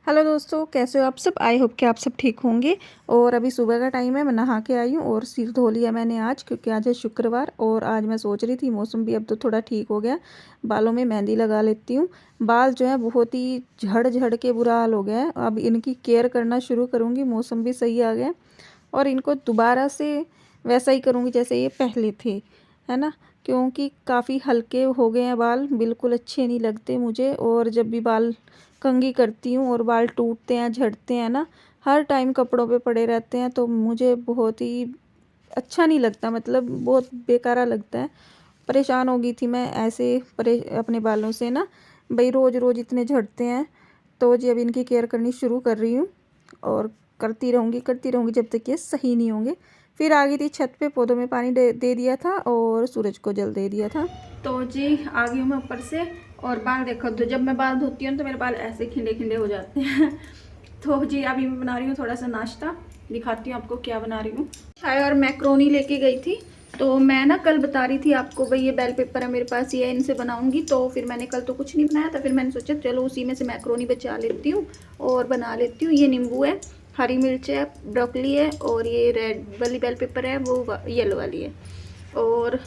Hello दोस्तों, कैसे हो आप सब। आई होप कि आप सब ठीक होंगे। और अभी सुबह का टाइम है, मैं नहा के आई हूँ और सिर धो लिया मैंने आज, क्योंकि आज है शुक्रवार। और आज मैं सोच रही थी मौसम भी अब तो थोड़ा ठीक हो गया, बालों में मेहंदी लगा लेती हूँ। बाल जो है बहुत ही झड़ झड़ के बुरा हाल हो गया है। अब इनकी केयर करना शुरू करूँगी, मौसम भी सही आ गया और इनको दोबारा से वैसा ही करूँगी जैसे ये पहले थे, है ना। क्योंकि काफ़ी हल्के हो गए हैं बाल, बिल्कुल अच्छे नहीं लगते मुझे। और जब भी बाल कंघी करती हूँ और बाल टूटते हैं, झड़ते हैं ना, हर टाइम कपड़ों पे पड़े रहते हैं, तो मुझे बहुत ही अच्छा नहीं लगता, मतलब बहुत बेकारा लगता है। परेशान हो गई थी मैं ऐसे अपने बालों से ना, भाई रोज़ रोज़ इतने झड़ते हैं। तो जी अब इनकी केयर करनी शुरू कर रही हूँ और करती रहूँगी जब तक ये सही नहीं होंगे। फिर आ गई थी छत पे, पौधों में पानी दे दिया था और सूरज को जल दे दिया था। तो जी आ गई हूँ मैं ऊपर से। और बाल देखो, तो जब मैं बाल धोती हूँ तो मेरे बाल ऐसे खिंडे खिंडे हो जाते हैं। तो जी अभी मैं बना रही हूँ थोड़ा सा नाश्ता, दिखाती हूँ आपको क्या बना रही हूँ। चाय और मैक्रोनी लेके गई थी। तो मैं ना कल बता रही थी आपको, भाई ये बेल पेपर है मेरे पास, ये इनसे बनाऊंगी। तो फिर मैंने कल तो कुछ नहीं बनाया था, फिर मैंने सोचा चलो उसी में से मैक्रोनी बचा लेती हूँ और बना लेती हूँ। ये नींबू है, हरी मिर्च है, ब्रोकली है और ये रेड वाली बेल पेपर है, वो येलो वाली है। और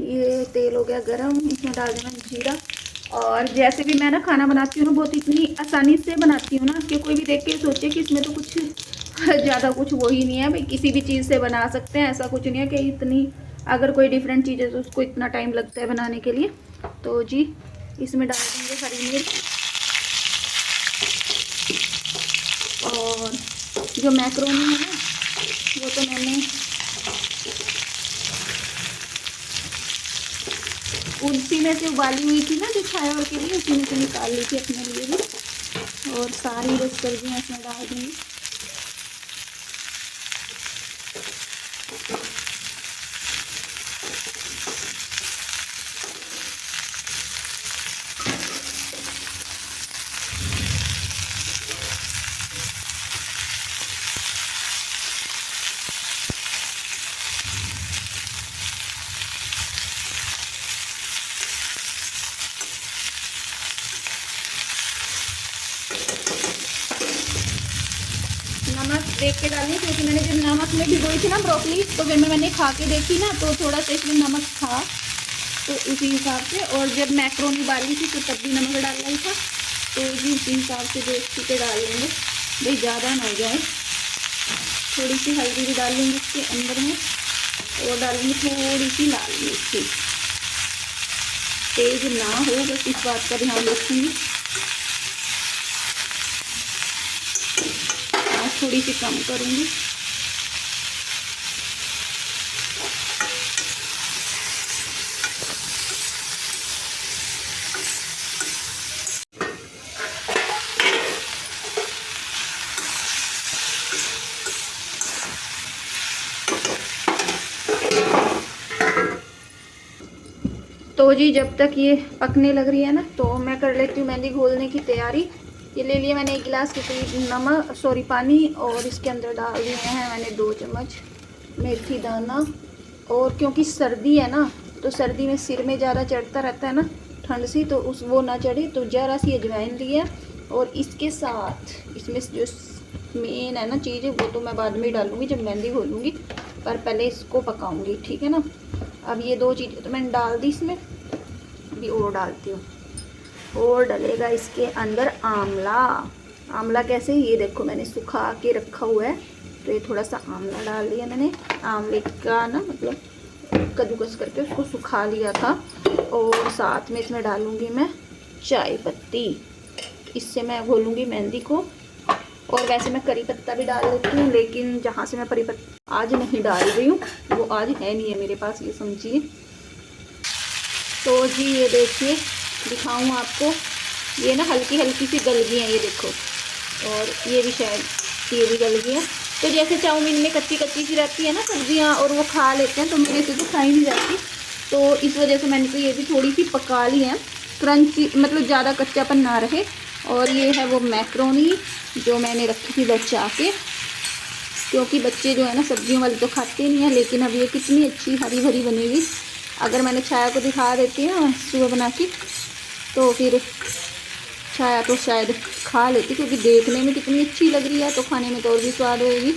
ये तेल हो गया गरम, इसमें डाल देना जीरा। और जैसे भी मैं ना खाना बनाती हूँ ना, बहुत इतनी आसानी से बनाती हूँ ना कि कोई भी देख के सोचे कि इसमें तो कुछ ज़्यादा कुछ वो ही नहीं है, भाई किसी भी चीज़ से बना सकते हैं। ऐसा कुछ नहीं है कि इतनी, अगर कोई डिफरेंट चीज़ है तो उसको इतना टाइम लगता है बनाने के लिए। तो जी इसमें डाल देंगे हरी मिर्च। और जो मैक्रोनी है ना, वो तो मैंने उसी में से उबाली हुई थी ना, जो छाया के लिए, उसी में से निकाल ली थी अपने लिए भी। और सारी रस सब्जियाँ इसमें डाल दूँगी। नमक देख के डालें, क्योंकि मैंने जब नमक में भिगोई थी ना ब्रोकली, तो फिर मैंने खा के देखी ना, तो थोड़ा सा इसमें नमक था, तो उसी हिसाब से। और जब मैक्रोनी डाली थी तो तब भी नमक डालना ही था, तो जी उसी हिसाब से देख के डाल लेंगे, भाई ज़्यादा ना हो जाए। थोड़ी सी हल्दी भी डाल लेंगे इसके अंदर में, और डालेंगे थोड़ी सी लाल मिर्ची। तेज ना हो, बस इस बात का ध्यान रखूँगी। थोड़ी सी कम करूँगी। तो जी जब तक ये पकने लग रही है ना, तो मैं कर लेती हूँ मेहंदी घोलने की तैयारी। ये ले लिया मैंने 1 गिलास के करीब नमक, सॉरी पानी, और इसके अंदर डाल दिए हैं मैंने 2 चम्मच मेथी दाना। और क्योंकि सर्दी है ना, तो सर्दी में सिर में ज़्यादा चढ़ता रहता है ना ठंड से, तो उस वो ना चढ़े, तो ज़रा सी अजवाइन लिया। और इसके साथ इसमें जो मेन है ना चीज़, वो तो मैं बाद में डालूँगी जब मेहंदी घोलूँगी, पर पहले इसको पकाऊँगी, ठीक है ना। अब ये 2 चीज़ें तो मैंने डाल दी इसमें, अभी और डालती हूँ। और डलेगा इसके अंदर आंवला। आंवला कैसे, ये देखो मैंने सुखा के रखा हुआ है, तो ये थोड़ा सा आंवला डाल दिया मैंने। आंवले का ना मतलब कद्दूकस करके उसको सुखा लिया था। और साथ में इसमें डालूँगी मैं चाय पत्ती, इससे मैं घोलूँगी मेहंदी को। और वैसे मैं करी पत्ता भी डाल देती हूँ, लेकिन जहाँ से मैं करी पत्ता आज नहीं डाल रही हूँ, वो आज है नहीं है मेरे पास, ये समझिए। तो जी ये देखिए, दिखाऊँ आपको, ये ना हल्की हल्की सी गल गई है, ये देखो। और ये भी शायद ये भी गल गई है। तो जैसे चाउमीन में कच्ची कच्ची सी रहती है ना सब्जियाँ, और वो खा लेते हैं, तो मेरे से तो खाई नहीं जाती, तो इस वजह से मैंने तो ये भी थोड़ी सी पका ली है, क्रंची, मतलब ज़्यादा कच्चापन ना रहे। और ये है वो मैक्रोनी जो मैंने रखी थी बचा के, क्योंकि बच्चे जो है ना सब्जियों वाली तो खाते नहीं है। लेकिन अब ये कितनी अच्छी हरी भरी बनेगी, अगर मैंने छाया को दिखा देती है ना सुबह बना के, तो फिर अच्छा आया तो शायद खा लेती, क्योंकि देखने में कितनी अच्छी लग रही है तो खाने में तो और भी स्वाद होगी।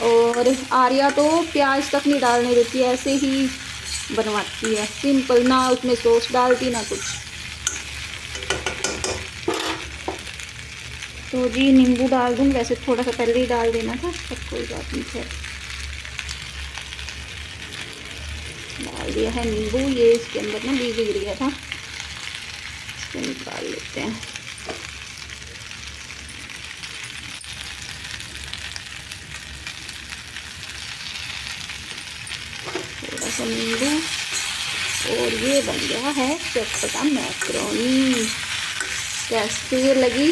और आर्या तो प्याज तक नहीं डालने देती है, ऐसे ही बनवाती है सिंपल, ना उसमें सॉस डालती ना कुछ। तो जी नींबू डाल दूँ, वैसे थोड़ा सा पहले ही डाल देना था, पर कोई बात नहीं है। डाल दिया है नींबू, ये इसके अंदर ना बीज गिर गया था, इसको निकाल लेते हैं। थोड़ा सा नींबू, और ये बन गया है चटपटा मैक्रोनी। कैसी लगी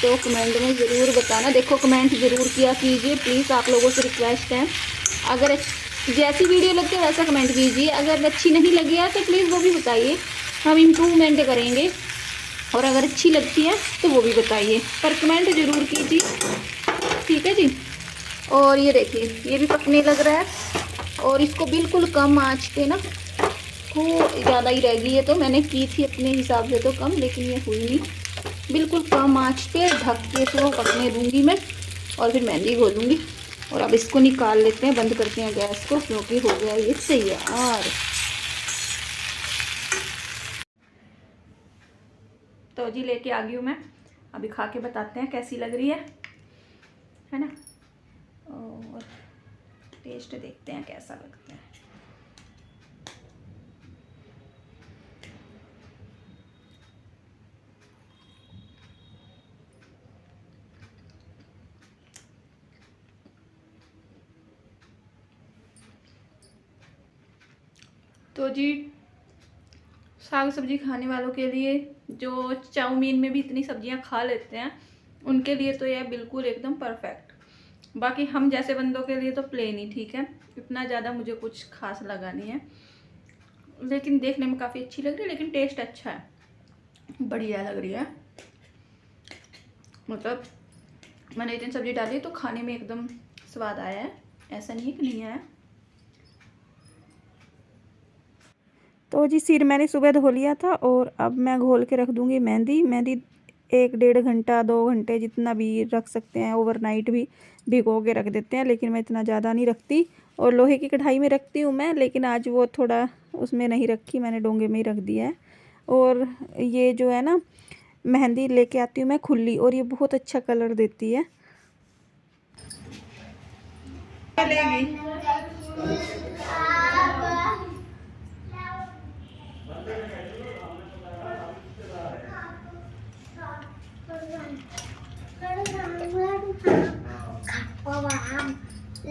तो कमेंट में ज़रूर बताना। देखो कमेंट ज़रूर किया कीजिए प्लीज़, आप लोगों से रिक्वेस्ट है। अगर जैसी वीडियो लगती है वैसा कमेंट कीजिए, अगर अच्छी नहीं लगी है तो प्लीज़ वो भी बताइए, हम इम्प्रूवमेंट करेंगे। और अगर अच्छी लगती है तो वो भी बताइए, पर कमेंट ज़रूर कीजिए, ठीक है जी। और ये देखिए ये भी पकने लग रहा है, और इसको बिल्कुल कम आँच पे ना, को ज़्यादा ही रह गई है तो मैंने की थी अपने हिसाब से तो कम, लेकिन ये हुई नहीं। बिल्कुल कम आंच पे ढक के इसको पकने दूंगी मैं, और फिर मेहंदी घोलूंगी। और अब इसको निकाल लेते हैं, बंद करते हैं गैस को, क्योंकि हो गया ये तैयार। तो जी लेके आ गई हूँ मैं, अभी खा के बताते हैं कैसी लग रही है ना। और टेस्ट देखते हैं कैसा लगता है। तो जी साग सब्जी खाने वालों के लिए, जो चाउमीन में भी इतनी सब्जियां खा लेते हैं, उनके लिए तो यह बिल्कुल एकदम परफेक्ट। बाकी हम जैसे बंदों के लिए तो प्लेन ही ठीक है, इतना ज़्यादा मुझे कुछ खास लगा नहीं है, लेकिन देखने में काफ़ी अच्छी लग रही है, लेकिन टेस्ट अच्छा है, बढ़िया लग रही है। मतलब मैंने इतनी सब्जी डाली तो खाने में एकदम स्वाद आया है, ऐसा नहीं है कि नहीं आया। तो जी सिर मैंने सुबह धो लिया था, और अब मैं घोल के रख दूंगी मेहंदी। मेहंदी 1-1.5 घंटा 2 घंटे जितना भी रख सकते हैं, ओवरनाइट भी भिगो के रख देते हैं, लेकिन मैं इतना ज़्यादा नहीं रखती। और लोहे की कढ़ाई में रखती हूँ मैं, लेकिन आज वो थोड़ा उसमें नहीं रखी, मैंने डोंगे में ही रख दिया है। और ये जो है ना मेहंदी लेके आती हूँ मैं खुली, और ये बहुत अच्छा कलर देती है।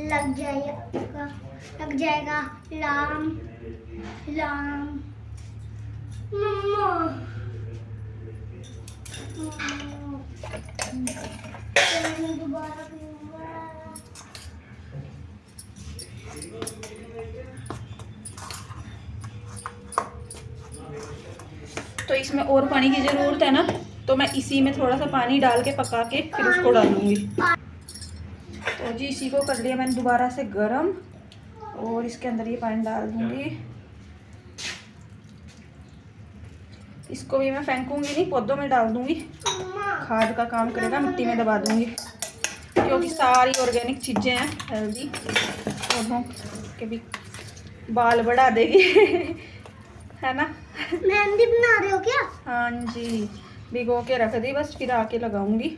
लग जाएगा, लग जाएगा। लाम लाम मम्मा, दोबारा तो इसमें और पानी की ज़रूरत है ना, तो मैं इसी में थोड़ा सा पानी डाल के पका के फिर उसको डालूंगी। तो जी इसी को कर लिया मैंने दोबारा से गरम, और इसके अंदर ये पानी डाल दूंगी। इसको भी मैं फेंकूंगी नहीं, पौधों में डाल दूंगी, खाद का काम करेगा, मिट्टी में दबा दूंगी, क्योंकि सारी ऑर्गेनिक चीज़ें हैं, हेल्दी, पौधों के भी बाल बढ़ा देगी है ना। मेहंदी बना रहे हो क्या? हाँ जी, भिगो के रख दी, बस फिर आके लगाऊंगी।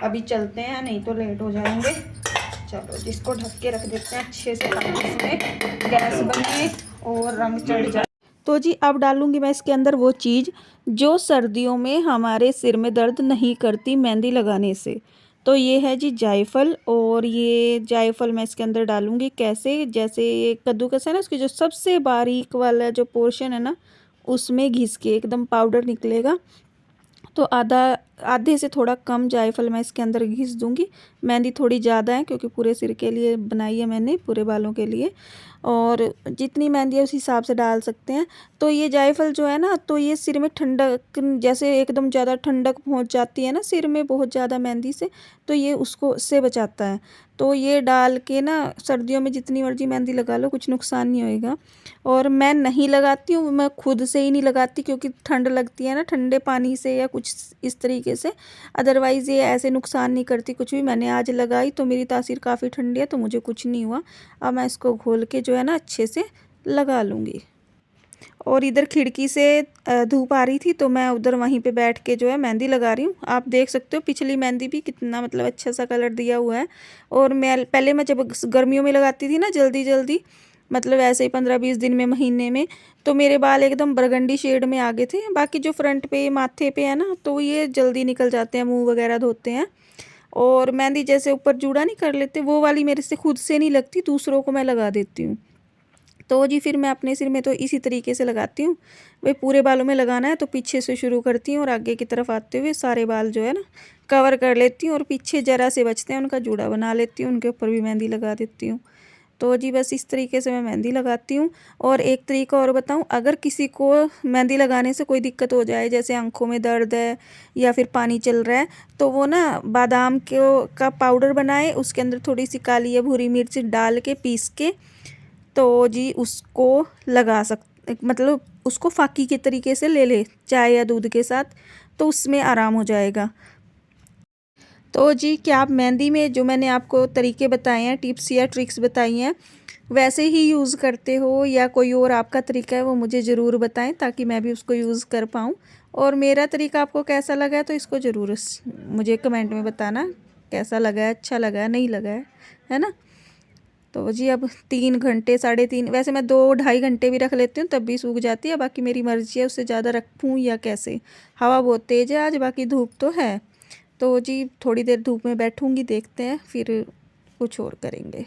अभी चलते हैं, नहीं तो लेट हो जाएंगे। चलो जिसको ढक के रख देते हैं अच्छे से, इसमें गैस बने और रंग चढ़ जाए। तो जी अब डालूंगी मैं इसके अंदर वो चीज़ जो सर्दियों में हमारे सिर में दर्द नहीं करती मेहंदी लगाने से। तो ये है जी जायफल, और ये जायफल मैं इसके अंदर डालूंगी कैसे, जैसे ये कद्दूकस है ना, उसकी जो सबसे बारीक वाला जो पोर्शन है ना, उसमें घिस के एकदम पाउडर निकलेगा। तो आधे से थोड़ा कम जायफल मैं इसके अंदर घिस दूंगी। मेहंदी थोड़ी ज़्यादा है क्योंकि पूरे सिर के लिए बनाई है मैंने, पूरे बालों के लिए, और जितनी मेहंदी है उस हिसाब से डाल सकते हैं। तो ये जायफल जो है ना, तो ये सिर में ठंडक, जैसे एकदम ज़्यादा ठंडक पहुंच जाती है ना सिर में बहुत ज़्यादा मेहंदी से, तो ये उसको से बचाता है। तो ये डाल के ना सर्दियों में जितनी मर्जी मेहंदी लगा लो, कुछ नुकसान नहीं होएगा। और मैं नहीं लगाती हूँ, मैं खुद से ही नहीं लगाती, क्योंकि ठंड लगती है ना, ठंडे पानी से या कुछ इस तरीके तरीके से। अदरवाइज़ ये ऐसे नुकसान नहीं करती कुछ भी। मैंने आज लगाई तो मेरी तासीर काफ़ी ठंडी है, तो मुझे कुछ नहीं हुआ। अब मैं इसको घोल के जो है ना अच्छे से लगा लूँगी। और इधर खिड़की से धूप आ रही थी, तो मैं उधर वहीं पे बैठ के जो है मेहंदी लगा रही हूँ। आप देख सकते हो पिछली मेहंदी भी कितना मतलब अच्छा सा कलर दिया हुआ है। और मैं पहले जब गर्मियों में लगाती थी ना जल्दी जल्दी, मतलब ऐसे ही 15-20 दिन में, महीने में, तो मेरे बाल एकदम बरगंडी शेड में आ गए थे। बाकी जो फ्रंट पे माथे पे है ना, तो ये जल्दी निकल जाते हैं, मुँह वगैरह धोते हैं। और मेहंदी जैसे ऊपर जूड़ा नहीं कर लेते, वो वाली मेरे से खुद से नहीं लगती, दूसरों को मैं लगा देती हूँ। तो जी फिर मैं अपने सिर में तो इसी तरीके से लगाती हूँ। भाई पूरे बालों में लगाना है तो पीछे से शुरू करती हूँ और आगे की तरफ आते हुए सारे बाल जो है ना कवर कर लेती हूँ, और पीछे ज़रा से बचते हैं उनका जूड़ा बना लेती हूँ, उनके ऊपर भी मेहंदी लगा देती हूँ। तो जी बस इस तरीके से मैं मेहंदी लगाती हूँ। और एक तरीका और बताऊँ, अगर किसी को मेहंदी लगाने से कोई दिक्कत हो जाए, जैसे आँखों में दर्द है या फिर पानी चल रहा है, तो वो ना बादाम का पाउडर बनाए, उसके अंदर थोड़ी सी काली या भूरी मिर्च डाल के पीस के, तो जी उसको लगा मतलब उसको फाकी के तरीके से ले ले चाय या दूध के साथ, तो उसमें आराम हो जाएगा। तो जी क्या आप मेहंदी में जो मैंने आपको तरीके बताए हैं, टिप्स या ट्रिक्स बताई हैं, वैसे ही यूज़ करते हो या कोई और आपका तरीका है, वो मुझे ज़रूर बताएं ताकि मैं भी उसको यूज़ कर पाऊँ। और मेरा तरीका आपको कैसा लगा है तो इसको ज़रूर मुझे कमेंट में बताना, कैसा लगा है, अच्छा लगा है, नहीं लगा है ना। तो जी अब 3 घंटे, 3.5, वैसे मैं 2-2.5 घंटे भी रख लेती हूँ तब भी सूख जाती है। बाकी मेरी मर्ज़ी है उससे ज़्यादा रखूँ या कैसे। हवा बहुत तेज़ है आज, बाकी धूप तो है। तो जी थोड़ी देर धूप में बैठूँगी, देखते हैं फिर कुछ और करेंगे।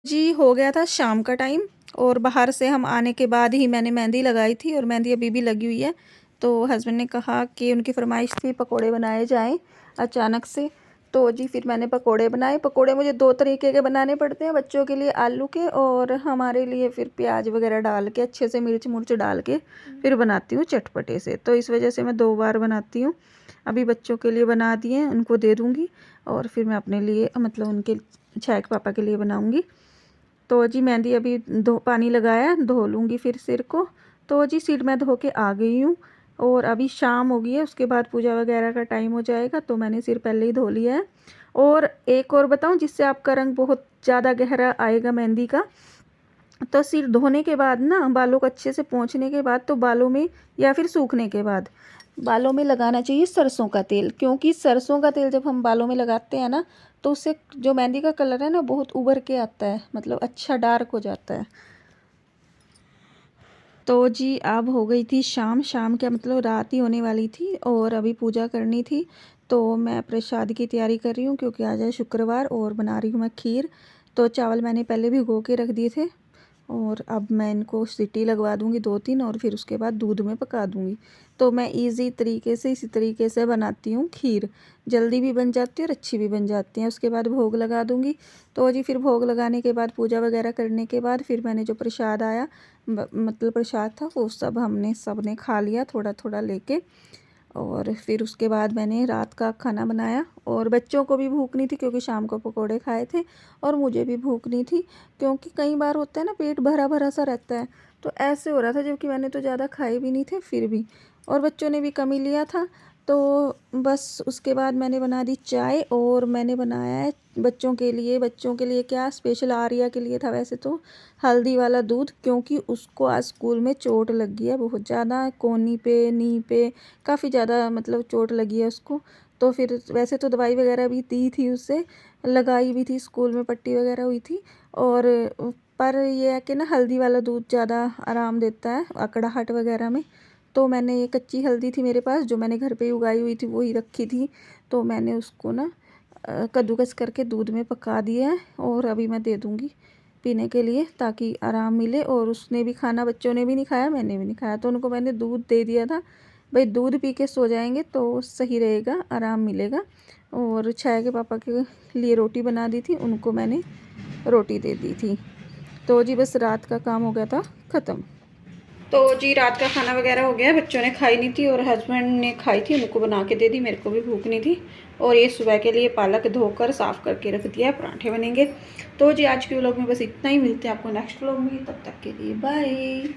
जी हो गया था शाम का टाइम, और बाहर से हम आने के बाद ही मैंने मेहंदी लगाई थी, और मेहंदी अभी भी लगी हुई है। तो हस्बैंड ने कहा कि उनकी फरमाइश थी पकोड़े बनाए जाएं अचानक से। तो जी फिर मैंने पकोड़े बनाए। पकोड़े मुझे 2 तरीके के बनाने पड़ते हैं, बच्चों के लिए आलू के, और हमारे लिए फिर प्याज वगैरह डाल के अच्छे से मिर्च मुर्च डाल के फिर बनाती हूँ चटपटे से। तो इस वजह से मैं 2 बार बनाती हूँ। अभी बच्चों के लिए बना दिए, उनको दे दूँगी, और फिर मैं अपने लिए मतलब उनके छाया के पापा के लिए बनाऊँगी। तो जी मेहंदी अभी पानी लगाया, धो लूँगी फिर सिर को। तो जी सिर मैं धो के आ गई हूँ, और अभी शाम हो गई है, उसके बाद पूजा वगैरह का टाइम हो जाएगा, तो मैंने सिर पहले ही धो लिया है। और एक और बताऊँ जिससे आपका रंग बहुत ज़्यादा गहरा आएगा मेहंदी का, तो सिर धोने के बाद ना, बालों को अच्छे से पोंछने के बाद, तो बालों में या फिर सूखने के बाद बालों में लगाना चाहिए सरसों का तेल। क्योंकि सरसों का तेल जब हम बालों में लगाते हैं ना, तो उससे जो मेहंदी का कलर है ना बहुत उभर के आता है, मतलब अच्छा डार्क हो जाता है। तो जी अब हो गई थी शाम, शाम क्या मतलब रात ही होने वाली थी, और अभी पूजा करनी थी। तो मैं प्रसाद की तैयारी कर रही हूँ, क्योंकि आज है शुक्रवार, और बना रही हूँ मैं खीर। तो चावल मैंने पहले भिगो के रख दिए थे, और अब मैं इनको सीटी लगवा दूँगी 2-3, और फिर उसके बाद दूध में पका दूँगी। तो मैं इजी तरीके से इसी तरीके से बनाती हूँ खीर, जल्दी भी बन जाती है और अच्छी भी बन जाती है। उसके बाद भोग लगा दूँगी। तो जी फिर भोग लगाने के बाद, पूजा वगैरह करने के बाद, फिर मैंने जो प्रसाद आया, मतलब प्रसाद था, वो सब ने खा लिया थोड़ा थोड़ा लेके। और फिर उसके बाद मैंने रात का खाना बनाया, और बच्चों को भी भूख नहीं थी क्योंकि शाम को पकोड़े खाए थे, और मुझे भी भूख नहीं थी, क्योंकि कई बार होता है ना पेट भरा भरा सा रहता है, तो ऐसे हो रहा था, जबकि मैंने तो ज़्यादा खाए भी नहीं थे फिर भी, और बच्चों ने भी कम ही लिया था। तो बस उसके बाद मैंने बना दी चाय, और मैंने बनाया है बच्चों के लिए क्या स्पेशल, आर्या के लिए था वैसे तो, हल्दी वाला दूध, क्योंकि उसको आज स्कूल में चोट लग गई है बहुत ज़्यादा, कोहनी पे, नी पे काफ़ी ज़्यादा मतलब चोट लगी है उसको। तो फिर वैसे तो दवाई वगैरह भी दी थी उसे, लगाई भी थी, स्कूल में पट्टी वगैरह हुई थी, और पर ये है कि ना हल्दी वाला दूध ज़्यादा आराम देता है अकड़ाहट वगैरह में। तो मैंने ये कच्ची हल्दी थी मेरे पास, जो मैंने घर पे ही उगाई हुई थी, वही रखी थी, तो मैंने उसको ना कद्दूकस करके दूध में पका दिया है, और अभी मैं दे दूँगी पीने के लिए, ताकि आराम मिले। और उसने भी खाना, बच्चों ने भी नहीं खाया, मैंने भी नहीं खाया, तो उनको मैंने दूध दे दिया था। भाई दूध पी के सो जाएंगे तो सही रहेगा, आराम मिलेगा। और छाया के पापा के लिए रोटी बना दी थी, उनको मैंने रोटी दे दी थी। तो जी बस रात का काम हो गया था ख़त्म। तो जी रात का खाना वगैरह हो गया, बच्चों ने खाई नहीं थी और हस्बैंड ने खाई थी, उनको बना के दे दी, मेरे को भी भूख नहीं थी। और ये सुबह के लिए पालक धोकर साफ़ करके रख दिया है, पराठे बनेंगे। तो जी आज के व्लॉग में बस इतना ही, मिलते हैं आपको नेक्स्ट व्लॉग में, तब तक के लिए बाय।